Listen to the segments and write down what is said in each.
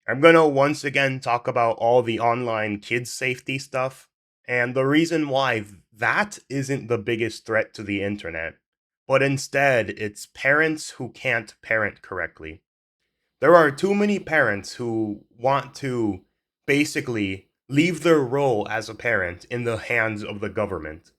I'm gonna once again talk about all the online kids safety stuff, and the reason why that isn't the biggest threat to the internet, but instead it's parents who can't parent correctly. There are too many parents who want to basically leave their role as a parent in the hands of the government.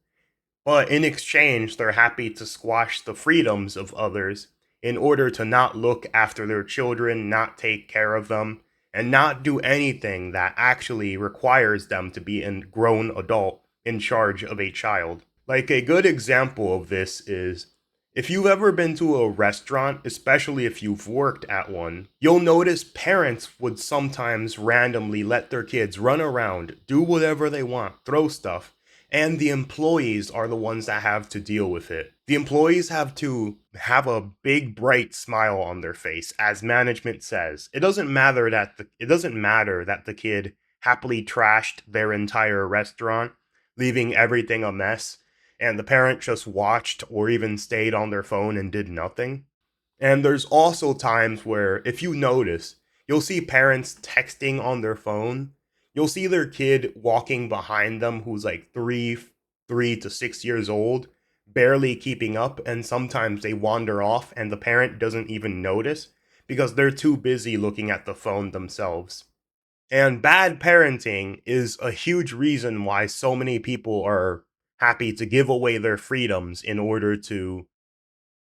But in exchange, they're happy to squash the freedoms of others in order to not look after their children, not take care of them, and not do anything that actually requires them to be a grown adult in charge of a child. Like a good example of this is if you've ever been to a restaurant, especially if you've worked at one, you'll notice parents would sometimes randomly let their kids run around, do whatever they want, throw stuff, and the employees are the ones that have to deal with it. The employees have to have a big bright smile on their face as management says. It doesn't matter that the kid happily trashed their entire restaurant, leaving everything a mess, and the parent just watched or even stayed on their phone and did nothing. And there's also times where, if you notice, you'll see parents texting on their phone. You'll see their kid walking behind them who's like 3 to 6 years old, barely keeping up, and sometimes they wander off and the parent doesn't even notice because they're too busy looking at the phone themselves. And bad parenting is a huge reason why so many people are happy to give away their freedoms in order to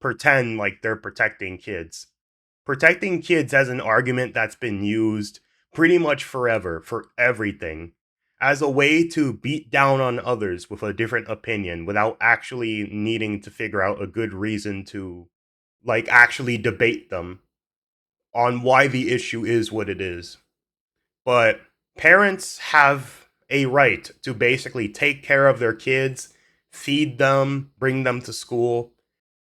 pretend like they're protecting kids. Protecting kids as an argument that's been used pretty much forever for everything as a way to beat down on others with a different opinion without actually needing to figure out a good reason to like actually debate them on why the issue is what it is. But parents have a right to basically take care of their kids, feed them, bring them to school.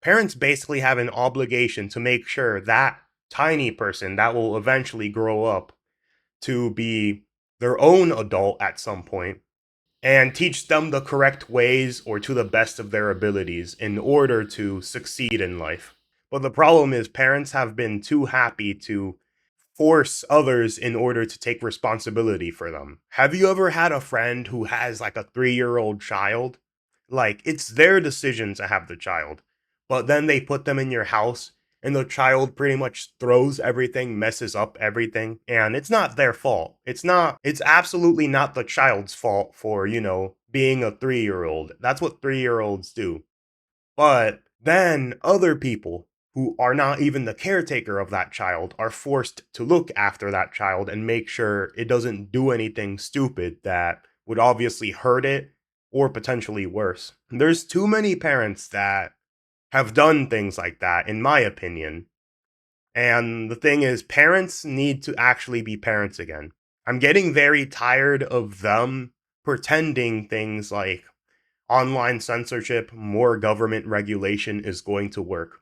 Parents basically have an obligation to make sure that tiny person that will eventually grow up to be their own adult at some point and teach them the correct ways or to the best of their abilities in order to succeed in life. But the problem is, parents have been too happy to force others in order to take responsibility for them. Have you ever had a friend who has like a 3-year-old child? Like, it's their decision to have the child, but then they put them in your house and the child pretty much throws everything, messes up everything, and it's not their fault. It's absolutely not the child's fault for, being a 3-year-old. That's what 3-year-olds do. But then other people who are not even the caretaker of that child are forced to look after that child and make sure it doesn't do anything stupid that would obviously hurt it or potentially worse. There's too many parents that have done things like that, in my opinion. And the thing is, parents need to actually be parents again. I'm getting very tired of them pretending things like online censorship, more government regulation is going to work.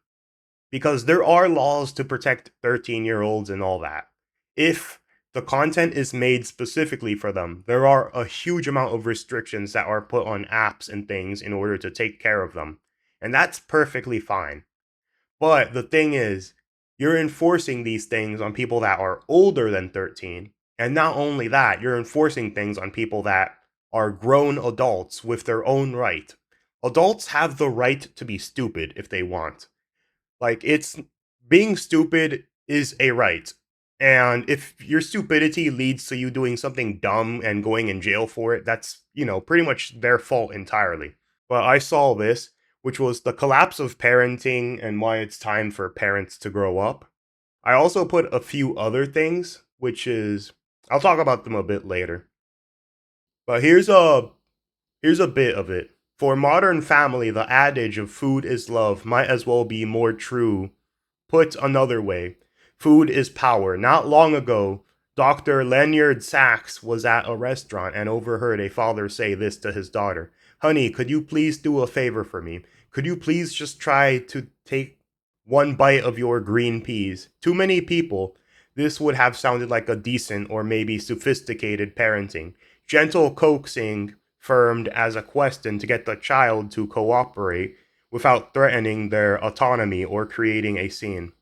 Because there are laws to protect 13-year-olds and all that. If the content is made specifically for them, there are a huge amount of restrictions that are put on apps and things in order to take care of them. And that's perfectly fine. But the thing is, you're enforcing these things on people that are older than 13. And not only that, you're enforcing things on people that are grown adults with their own right. Adults have the right to be stupid if they want. Like, it's being stupid is a right. And if your stupidity leads to you doing something dumb and going in jail for it, that's, pretty much their fault entirely. But I saw this, which was the collapse of parenting and why it's time for parents to grow up. I also put a few other things, which is I'll talk about them a bit later. But here's a bit of it. For Modern Family, the adage of food is love might as well be more true. Put another way, food is power. Not long ago, Dr. Leonard Sachs was at a restaurant and overheard a father say this to his daughter: "Honey, could you please do a favor for me? Could you please just try to take one bite of your green peas?" To many people, this would have sounded like a decent or maybe sophisticated parenting. Gentle coaxing firmed as a question to get the child to cooperate without threatening their autonomy or creating a scene.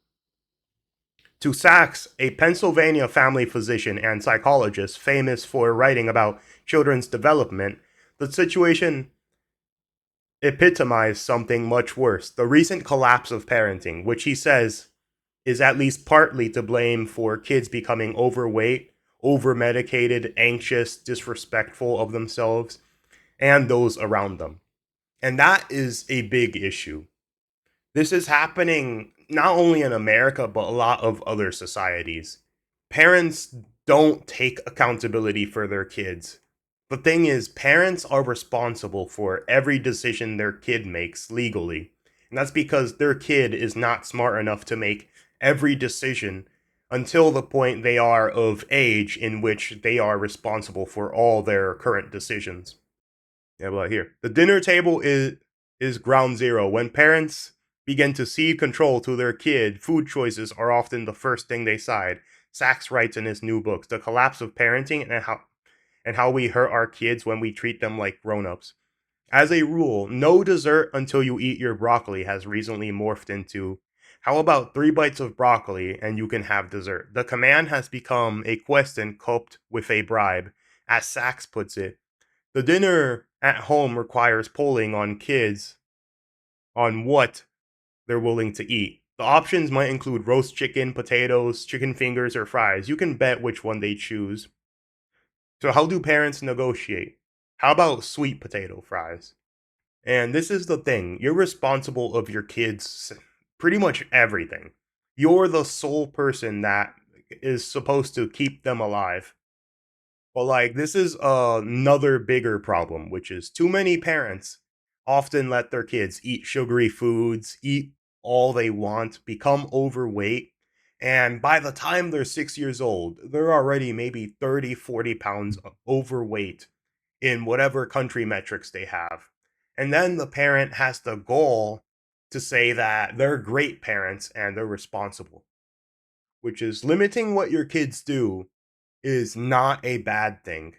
To Sachs, a Pennsylvania family physician and psychologist famous for writing about children's development, the situation epitomized something much worse: the recent collapse of parenting, which he says is at least partly to blame for kids becoming overweight, over medicated, anxious, disrespectful of themselves and those around them. And that is a big issue. This is happening not only in America, but a lot of other societies. Parents don't take accountability for their kids. The thing is, parents are responsible for every decision their kid makes legally. And that's because their kid is not smart enough to make every decision until the point they are of age in which they are responsible for all their current decisions. Yeah, but here, the dinner table is ground zero. When parents begin to cede control to their kid, food choices are often the first thing they decide. Sachs writes in his new book, The Collapse of Parenting and how we hurt our kids when we treat them like grown-ups. As a rule, no dessert until you eat your broccoli has recently morphed into, how about 3 bites of broccoli and you can have dessert? The command has become a question coped with a bribe. As Sachs puts it, the dinner at home requires polling on kids on what they're willing to eat. The options might include roast chicken, potatoes, chicken fingers, or fries. You can bet which one they choose. So, how do parents negotiate? How about sweet potato fries? And this is the thing: you're responsible of your kids' pretty much everything. You're the sole person that is supposed to keep them alive. But like this is another bigger problem, which is too many parents often let their kids eat sugary foods, eat all they want, become overweight, and by the time they're 6 years old, they're already maybe 30, 40 pounds overweight in whatever country metrics they have. And then the parent has the goal to say that they're great parents and they're responsible, which is limiting what your kids do is not a bad thing.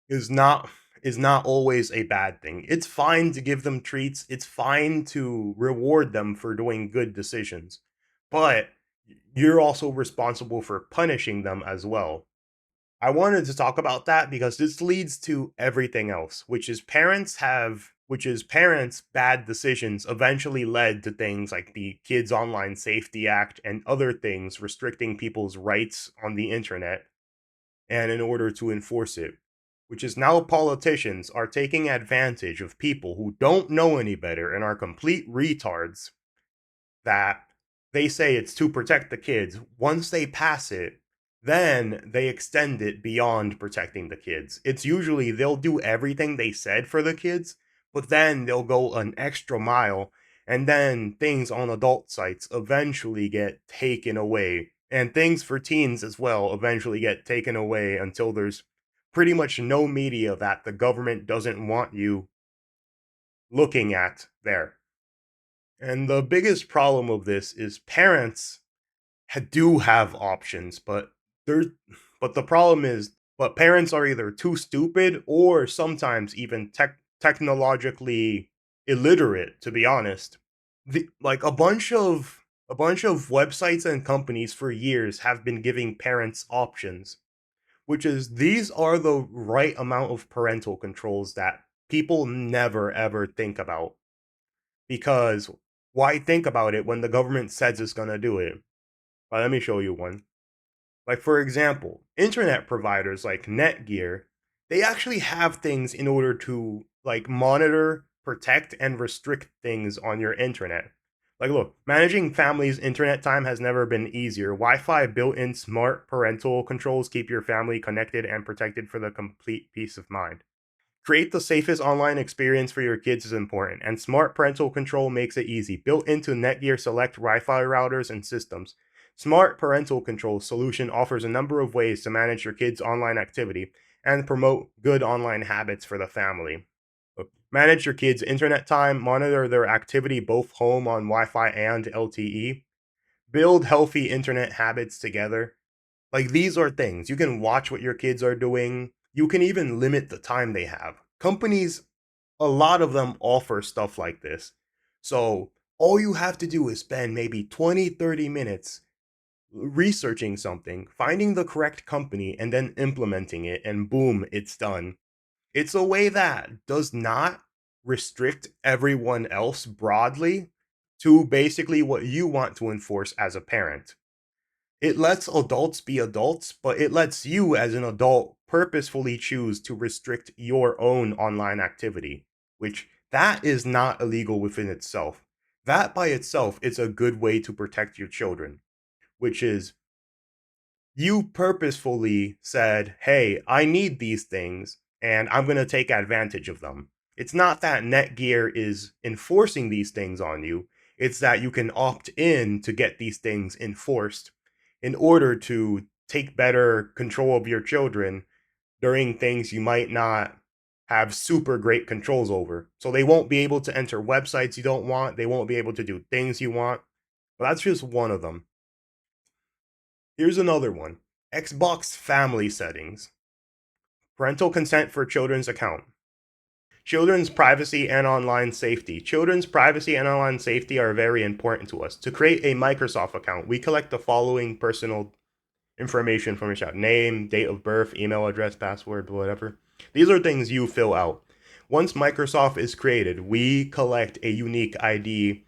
Is not is not always a bad thing. It's fine to give them treats. It's fine to reward them for doing good decisions. But you're also responsible for punishing them as well. I wanted to talk about that because this leads to everything else, which is parents' bad decisions eventually led to things like the Kids Online Safety Act and other things restricting people's rights on the internet and in order to enforce it, which is now politicians are taking advantage of people who don't know any better and are complete retards that they say it's to protect the kids. Once they pass it, then they extend it beyond protecting the kids. It's usually they'll do everything they said for the kids, but then they'll go an extra mile, and then things on adult sites eventually get taken away. And things for teens as well eventually get taken away until there's pretty much no media that the government doesn't want you looking at there. And the biggest problem of this is parents do have options, they're but the problem is, but parents are either too stupid or sometimes even technologically illiterate. To be honest, like a bunch of websites and companies for years have been giving parents options, which is these are the right amount of parental controls that people never ever think about, because why think about it when the government says it's gonna do it? Let me show you one. Like, for example, internet providers like Netgear, they actually have things in order to like monitor, protect, and restrict things on your internet. Like, look, managing families' internet time has never been easier. Wi-Fi built-in smart parental controls keep your family connected and protected for the complete peace of mind. Create the safest online experience for your kids is important, and smart parental control makes it easy. Built into Netgear Select Wi-Fi routers and systems, Smart Parental Control solution offers a number of ways to manage your kids' online activity and promote good online habits for the family. Manage your kids' internet time, monitor their activity both home on Wi-Fi and LTE, build healthy internet habits together. Like, these are things you can watch what your kids are doing. You can even limit the time they have. Companies, a lot of them offer stuff like this. So all you have to do is spend maybe 20, 30 minutes researching something, finding the correct company, and then implementing it, and boom, it's done. It's a way that does not restrict everyone else broadly to basically what you want to enforce as a parent. It lets adults be adults, but it lets you as an adult purposefully choose to restrict your own online activity, which that is not illegal within itself. That by itself is a good way to protect your children, which is you purposefully said, hey, I need these things and I'm going to take advantage of them. It's not that Netgear is enforcing these things on you, it's that you can opt in to get these things enforced in order to take better control of your children during things you might not have super great controls over. So they won't be able to enter websites you don't want, they won't be able to do things you want. But that's just one of them. Here's another one. Xbox family settings. Parental consent for children's account. Children's privacy and online safety. Children's privacy and online safety are very important to us. To create a Microsoft account, we collect the following personal information from your child: name, date of birth, email address, password, whatever. These are things you fill out. Once Microsoft is created, we collect a unique ID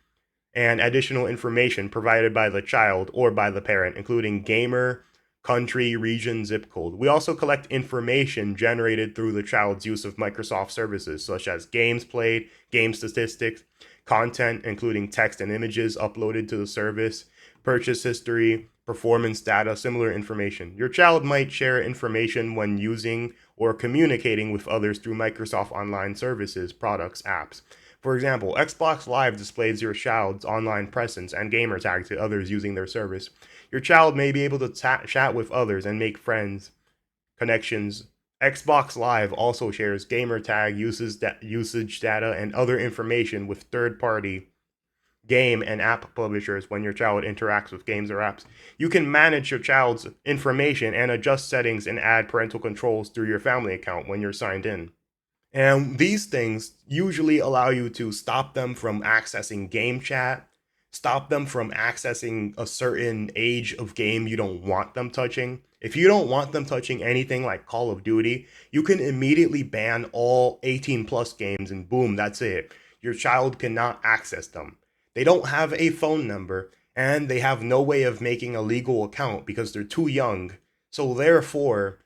and additional information provided by the child or by the parent, including gamer, country, region, zip code. We also collect information generated through the child's use of Microsoft services, such as games played, game statistics, content, including text and images uploaded to the service, purchase history, performance data, similar information. Your child might share information when using or communicating with others through Microsoft Online services, products, apps. For example, Xbox Live displays your child's online presence and gamer tag to others using their service. Your child may be able to chat with others and make friends, connections. Xbox Live also shares gamer tag usage data and other information with third-party game and app publishers when your child interacts with games or apps. You can manage your child's information and adjust settings and add parental controls through your family account when you're signed in. And these things usually allow you to stop them from accessing game chat, stop them from accessing a certain age of game you don't want them touching. If you don't want them touching anything like Call of Duty, you can immediately ban all 18 plus games and boom, that's it. Your child cannot access them. They don't have a phone number and they have no way of making a legal account because they're too young. So therefore,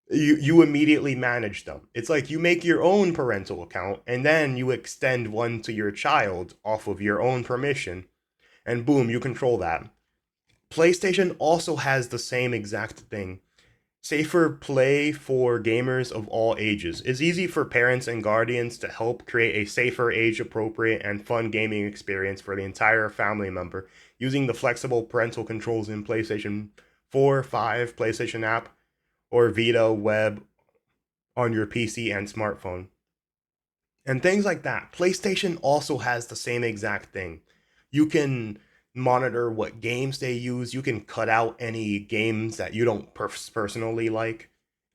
you immediately manage them. It's like you make your own parental account and then you extend one to your child off of your own permission, and boom, you control that. PlayStation also has the same exact thing. Safer play for gamers of all ages. It's easy for parents and guardians to help create a safer, age appropriate, and fun gaming experience for the entire family member using the flexible parental controls in PlayStation 4, 5, PlayStation app, or Vita web on your PC and smartphone. And things like that. PlayStation also has the same exact thing. You can monitor what games they use. You can cut out any games that you don't personally like.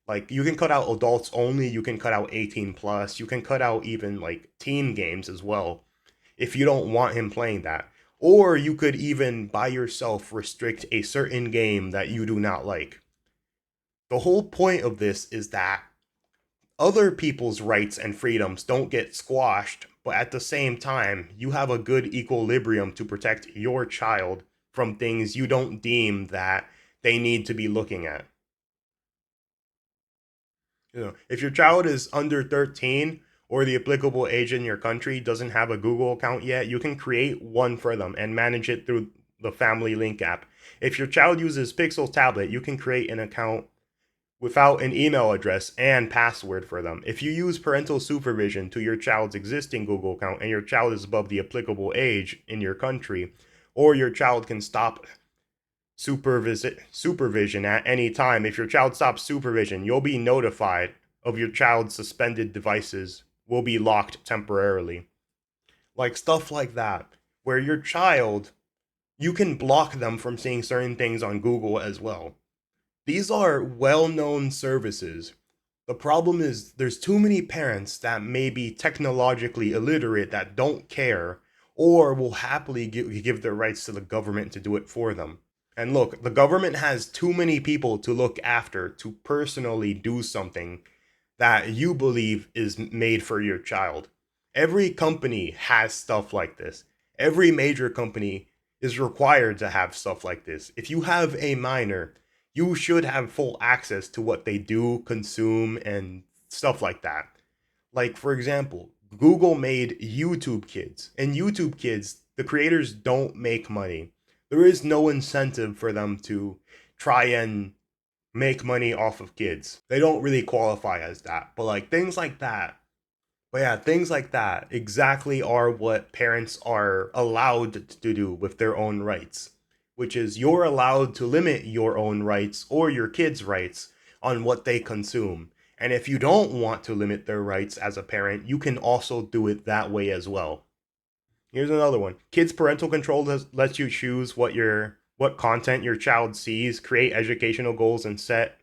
Like you can cut out adults only, you can cut out 18 plus, you can cut out even like teen games as well if you don't want him playing that. Or you could even by yourself restrict a certain game that you do not like. The whole point of this is that other people's rights and freedoms don't get squashed, but at the same time, you have a good equilibrium to protect your child from things you don't deem that they need to be looking at. If your child is under 13 or the applicable age in your country doesn't have a Google account yet, you can create one for them and manage it through the Family Link app. If your child uses Pixel tablet, you can create an account without an email address and password for them. If you use parental supervision to your child's existing Google account and your child is above the applicable age in your country, or your child can stop supervision at any time. If your child stops supervision, you'll be notified of your child's suspended devices will be locked temporarily. Like stuff like that, where your child, you can block them from seeing certain things on Google as well. These are well-known services. The problem is there's too many parents that may be technologically illiterate that don't care or will happily give their rights to the government to do it for them. And look, the government has too many people to look after to personally do something that you believe is made for your child. Every company has stuff like this. Every major company is required to have stuff like this. If you have a minor, you should have full access to what they do, consume, and stuff like that. Like, for example, Google made YouTube Kids, and YouTube Kids, the creators don't make money. There is no incentive for them to try and make money off of kids. They don't really qualify as that. But like things like that. But yeah, things like that exactly are what parents are allowed to do with their own rights, which is you're allowed to limit your own rights or your kids' rights on what they consume. And if you don't want to limit their rights as a parent, you can also do it that way as well. Here's another one. Kids parental control lets you choose what content your child sees, create educational goals, and set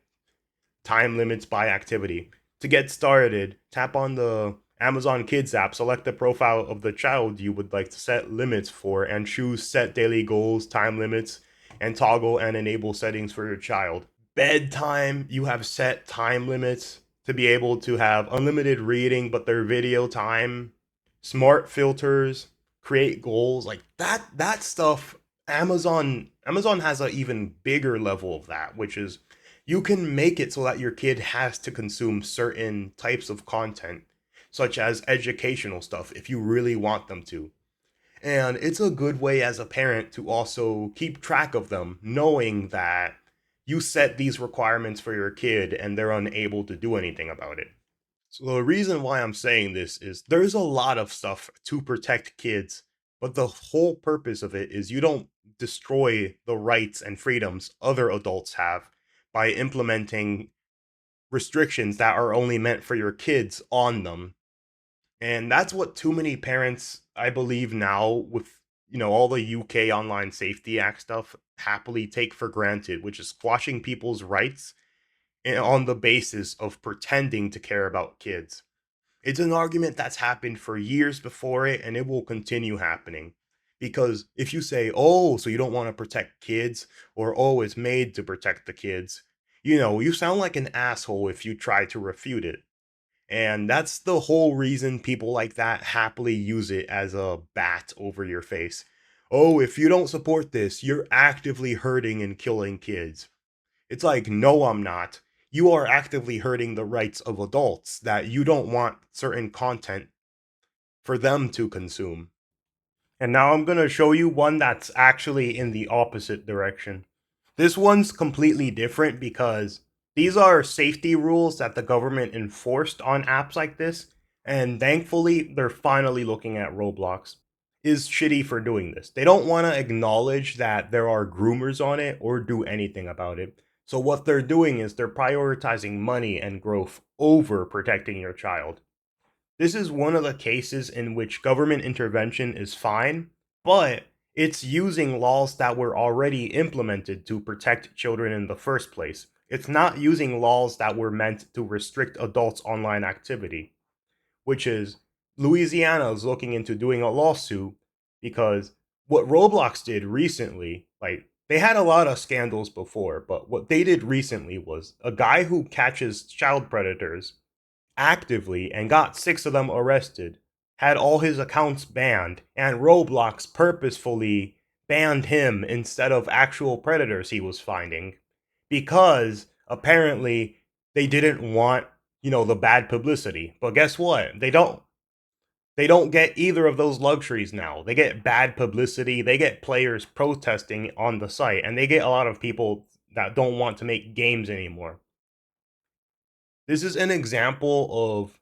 time limits by activity. To get started, tap on the Amazon Kids app, select the profile of the child you would like to set limits for, and choose set daily goals, time limits, and toggle and enable settings for your child. Bedtime, you have set time limits to be able to have unlimited reading, but their video time, smart filters, create goals, like that stuff. Amazon has an even bigger level of that, which is you can make it so that your kid has to consume certain types of content, such as educational stuff, if you really want them to. And it's a good way as a parent to also keep track of them, knowing that you set these requirements for your kid and they're unable to do anything about it. So the reason why I'm saying this is there's a lot of stuff to protect kids, but the whole purpose of it is you don't destroy the rights and freedoms other adults have by implementing restrictions that are only meant for your kids on them. And that's what too many parents, I believe now with all the UK Online Safety Act stuff happily take for granted, which is squashing people's rights on the basis of pretending to care about kids. It's an argument that's happened for years before it, and it will continue happening. Because if you say, oh, so you don't want to protect kids, or oh, it's made to protect the kids, you sound like an asshole if you try to refute it. And that's the whole reason people like that happily use it as a bat over your face. Oh, if you don't support this, you're actively hurting and killing kids. It's like, no, I'm not. You are actively hurting the rights of adults that you don't want certain content for them to consume. And now I'm going to show you one that's actually in the opposite direction. This one's completely different because these are safety rules that the government enforced on apps like this, and thankfully, they're finally looking at Roblox. Is shitty for doing this. They don't want to acknowledge that there are groomers on it or do anything about it. So, what they're doing is they're prioritizing money and growth over protecting your child. This is one of the cases in which government intervention is fine, but it's using laws that were already implemented to protect children in the first place. It's not using laws that were meant to restrict adults' online activity, which is Louisiana is looking into doing a lawsuit because what Roblox did recently, like they had a lot of scandals before, but what they did recently was a guy who catches child predators actively and got 6 of them arrested, had all his accounts banned, and Roblox purposefully banned him instead of actual predators he was finding because apparently they didn't want, the bad publicity. But guess what? They don't get either of those luxuries now. They get bad publicity, they get players protesting on the site, and they get a lot of people that don't want to make games anymore. This is an example of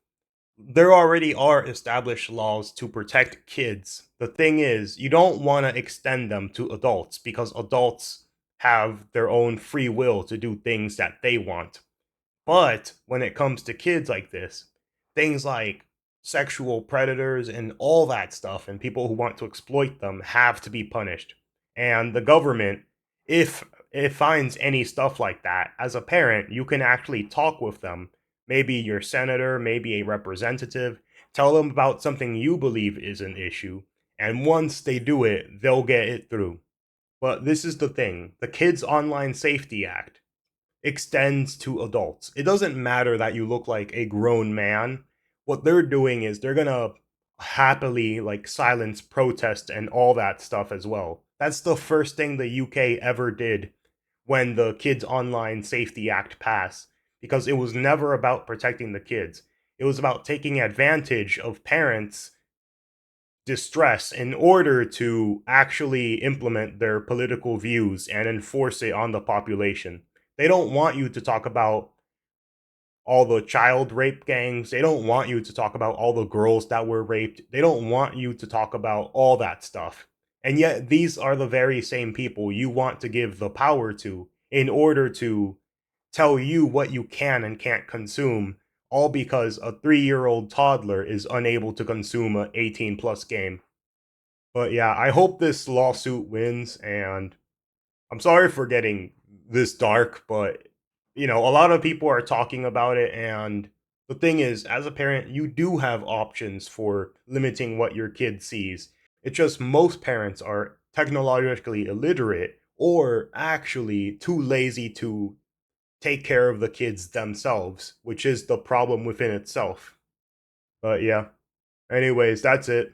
there already are established laws to protect kids. The thing is, you don't want to extend them to adults because adults have their own free will to do things that they want. But when it comes to kids like this, things like sexual predators and all that stuff, and people who want to exploit them have to be punished. And the government, if it finds any stuff like that, as a parent, you can actually talk with them. Maybe your senator, maybe a representative, tell them about something you believe is an issue. And once they do it, they'll get it through. But this is the thing, the Kids Online Safety Act extends to adults. It doesn't matter that you look like a grown man. What they're doing is they're gonna happily like silence protest and all that stuff as well. That's the first thing the UK ever did when the Kids Online Safety Act passed, because it was never about protecting the kids. It was about taking advantage of parents' distress in order to actually implement their political views and enforce it on the population. They don't want you to talk about all the child rape gangs. They don't want you to talk about all the girls that were raped. They don't want you to talk about all that stuff. And yet, these are the very same people you want to give the power to in order to tell you what you can and can't consume, all because a 3-year-old toddler is unable to consume a 18 plus game. But yeah, I hope this lawsuit wins, and I'm sorry for getting this dark, but a lot of people are talking about it, and the thing is, as a parent, you do have options for limiting what your kid sees. It's just most parents are technologically illiterate or actually too lazy to take care of the kids themselves, which is the problem within itself. But yeah, anyways, that's it.